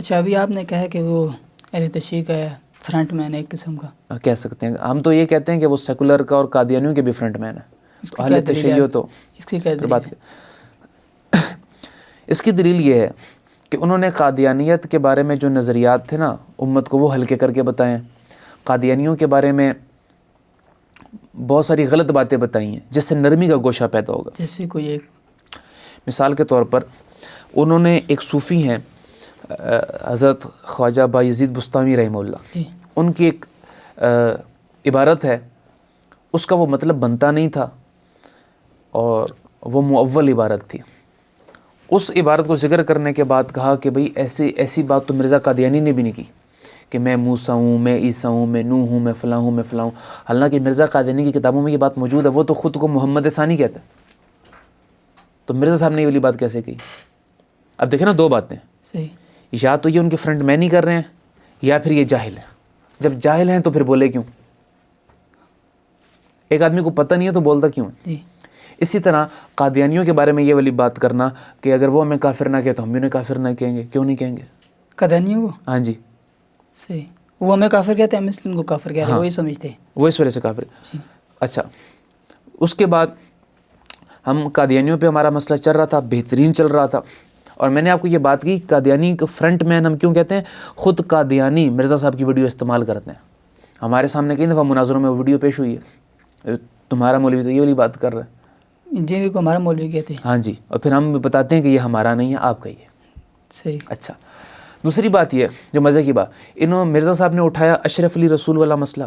اچھا ابھی آپ نے کہا کہ وہ اہل تشیع کا فرنٹ مین ہے ایک قسم کا، کہہ سکتے ہیں. ہم تو یہ کہتے ہیں کہ وہ سیکولر کا اور قادیانیوں کے بھی فرنٹ مین ہیں. اس تو کی اہل کیا دلیل تشیع ہے؟ تو اس کی کیا پھر دلیل بات ہے؟ اس کی دلیل یہ ہے کہ انہوں نے قادیانیت کے بارے میں جو نظریات تھے نا امت کو وہ ہلکے کر کے بتائے ہیں. قادیانیوں کے بارے میں بہت ساری غلط باتیں بتائی ہیں جس سے نرمی کا گوشہ پیدا ہوگا. جیسے کوئی ایک مثال کے طور پر انہوں نے ایک صوفی ہیں حضرت خواجہ بایزید بستامی رحمہ اللہ، جی ان کی ایک عبارت ہے، اس کا وہ مطلب بنتا نہیں تھا اور وہ مؤول عبارت تھی. اس عبارت کو ذکر کرنے کے بعد کہا کہ بھئی ایسی بات تو مرزا قادیانی نے بھی نہیں کی کہ میں موسیٰ ہوں، میں عیسیٰ ہوں، میں نوح ہوں، میں فلاں ہوں، میں فلاں ہوں. حالانکہ مرزا قادیانی کی کتابوں میں یہ بات موجود ہے، وہ تو خود کو محمد ثانی کہتا ہے. تو مرزا صاحب نے یہ والی بات کیسے کہی؟ اب دیکھیں نا دو باتیں، صحیح. یا تو یہ ان کے فرنٹ مین ہی کر رہے ہیں یا پھر یہ جاہل ہیں. جب جاہل ہیں تو پھر بولے کیوں؟ ایک آدمی کو پتہ نہیں ہے تو بولتا کیوں ہے؟ جی اسی طرح قادیانیوں کے بارے میں یہ والی بات کرنا کہ اگر وہ ہمیں کافر نہ کہے تو ہم بھی انہیں کافر نہ کہیں گے. کیوں نہیں کہیں گے؟ قادیانیوں کو ہاں جی، صحیح، وہ ہمیں کافر کہتے ہیں، ہم ان کو کافر کہہ رہے ہیں، وہی سمجھتے ہیں. وہ اس وجہ سے کافر ہے. جی اچھا، اس کے بعد ہم قادیانیوں پہ ہمارا مسئلہ چل رہا تھا، بہترین چل رہا تھا. اور میں نے آپ کو یہ بات کی قادیانی کا فرنٹ مین ہم کیوں کہتے ہیں؟ خود قادیانی مرزا صاحب کی ویڈیو استعمال کرتے ہیں. ہمارے سامنے کئی دفعہ مناظروں میں وہ ویڈیو پیش ہوئی ہے، تمہارا مولوی تو یہ والی بات کر رہا ہے. جن کو ہمارا مولوی کہتے ہیں. ہاں جی، اور پھر ہم بتاتے ہیں کہ یہ ہمارا نہیں ہے، آپ کا ہی ہے. صحیح. اچھا، دوسری بات یہ جو مزے کی بات، مرزا صاحب نے اٹھایا اشرف علی رسول والا مسئلہ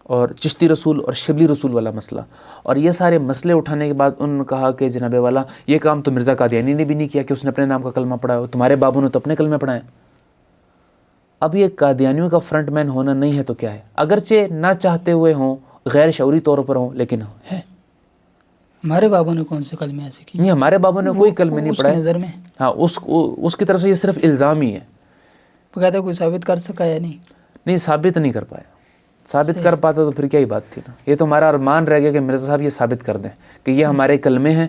اور چشتی رسول اور شبلی رسول والا مسئلہ، اور یہ سارے مسئلے اٹھانے کے بعد انہوں نے کہا کہ جناب والا یہ کام تو مرزا قادیانی نے بھی نہیں کیا کہ اس نے اپنے نام کا کلمہ پڑھا ہے، تمہارے بابوں نے تو اپنے کلمے پڑھائے. اب یہ قادیانیوں کا فرنٹ مین ہونا نہیں ہے تو کیا ہے؟ اگرچہ نہ چاہتے ہوئے ہوں، غیر شعوری طور پر ہوں، لیکن ہے. ہمارے بابوں نے کون سے کلمے ایسے کیے؟ نہیں، ہمارے بابوں نے کوئی کلمے نہیں اس پڑھائے. کی نظر میں ہاں، اس کی طرف سے یہ صرف الزام ہی ہے. بقاعدہ کوئی ثابت کر سکا یا نہیں؟ ثابت نہیں کر پایا. ثابت صحیح. کر پاتا تو پھر کیا ہی بات تھی نا. یہ تو ہمارا ارمان رہ گیا کہ مرزا صاحب یہ ثابت کر دیں کہ یہ ہمارے کلمے ہیں